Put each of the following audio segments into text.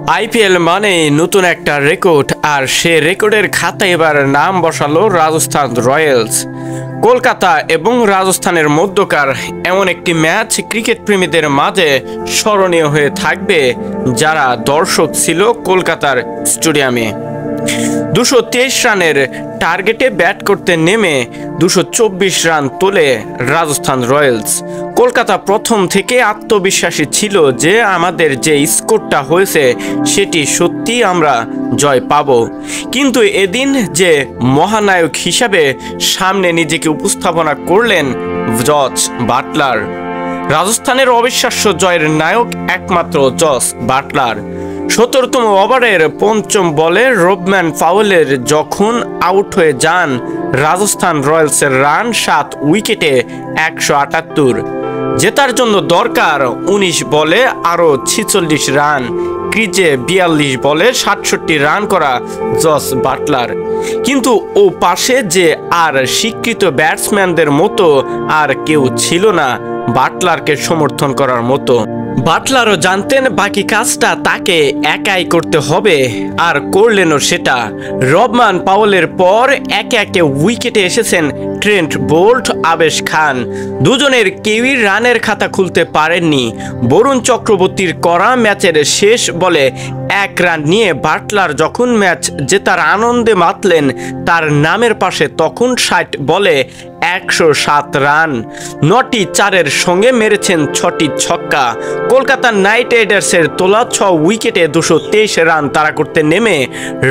IPL মানে নতুন একটা রেকর্ড, আর সে রেকর্ডের খাতায় এবার নাম বসালো রাজস্থান রয়্যালস। কলকাতা এবং রাজস্থানের মধ্যকার এমন একটি ম্যাচ ক্রিকেট প্রেমীদের মাঝে স্মরণীয় হয়ে থাকবে যারা দর্শক ছিল কলকাতার স্টেডিয়ামে। 223 রানের টার্গেটে ব্যাট করতে নেমে 224 রান তোলে রাজস্থান রয়্যালস। কলকাতা প্রথম থেকে আত্মবিশ্বাসী ছিল যে আমাদের যে স্কোরটা হয়েছে সেটি সত্যি আমরা জয় পাব, কিন্তু এদিন যে মহানায়ক হিসাবে সামনে নিজেকে উপস্থাপনা করলেন জস বাটলার। রাজস্থানের অবিশ্বাস্য জয়ের নায়ক একমাত্র জস বাটলার। 17তম ওভারের পঞ্চম বলে রবম্যান ফাউলের যখন আউট হয়ে যান, রাজস্থান রয়্যালসের রান 7 উইকেটে 178। জেতার জন্য দরকার 19 বলে আরও 46 রান। ক্রিজে 42 বলে 67 রান করা জস বাটলার। কিন্তু ও পাশে যে আর স্বীকৃত ব্যাটসম্যানদের মতো আর কেউ ছিল না বাটলারকে সমর্থন করার মতো। বাটলারও জানতেন বাকি কাজটা তাকে একাই করতে হবে, আর করলেনও সেটা। রবমান পাওয়েলের পর একে একে উইকেটে এসেছেন ট্রেন্ট বোল্ট, আবেশ খান। দুজনের কেউই রানের খাতা খুলতে পারেননি। বরুণ চক্রবর্তীর করা ম্যাচের শেষ বলে 1 রান নিয়ে বাটলার যখন ম্যাচ জেতার আনন্দে মাতলেন, তার নামের পাশে তখন 60 বলে 107 রান। 9টি চারের সঙ্গে মেরেছেন 6টি ছক্কা। কলকাতা নাইট রাইডার্সের তোলা 6 উইকেটে 223 রান তাড়া করতে নেমে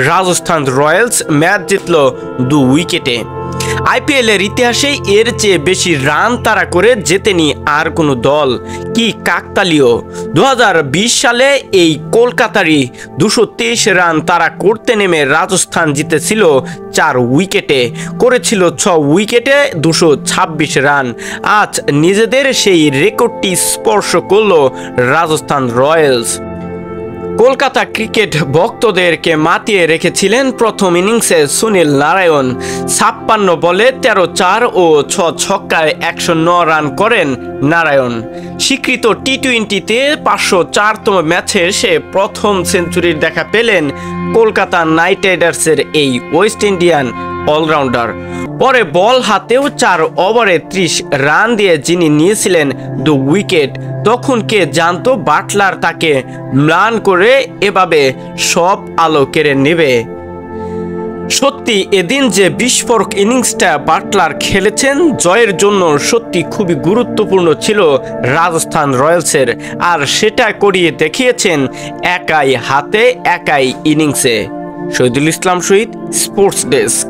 রাজস্থান রয়্যালস ম্যাচ জিতল 2 উইকেটে। আইপিএলের ইতিহাসে এর চেয়ে বেশি রান তাড়া করে জেতেনি আর কোনো দল। কি কাকতালীয়! 2020 সালে এই কলকাতারই 223 রান তাড়া করতে নেমে রাজস্থান জিতেছিল 4 উইকেটে, করেছিল 6 উইকেটে 226 রান। আজ নিজেদের সেই রেকর্ডটি স্পর্শ করল রাজস্থান রয়্যালস। কলকাতা ক্রিকেট ভক্তদেরকে মাতিয়ে রেখেছিলেন প্রথম ইনিংসে সুনীল নারায়ণ। 56 বলে 13 ও 6 ছক্কায় 109 রান করেন নারায়ণ। স্বীকৃত টি-20তে 504তম ম্যাচে সে প্রথম সেঞ্চুরির দেখা পেলেন কলকাতা নাইট রাইডার্সের এই ওয়েস্ট ইন্ডিয়ান অলরাউন্ডার। পরে বল হাতেও 4 ওভারে 30 রান দিয়ে যিনি নিয়েছিলেন 2 উইকেট। তখন কে জানতো বাটলার তাকে ম্লান করে এভাবে সব আলো কেড়ে নেবে। সত্যি এদিন যে বিস্ফোরক ইনিংসটা বাটলার খেলেছেন জয়ের জন্য সত্যি খুবই গুরুত্বপূর্ণ ছিল রাজস্থান রয়্যালসের, আর সেটা করিয়ে দেখিয়েছেন একাই হাতে একাই ইনিংসে। শহীদুল ইসলাম শহীদ, স্পোর্টস ডেস্ক।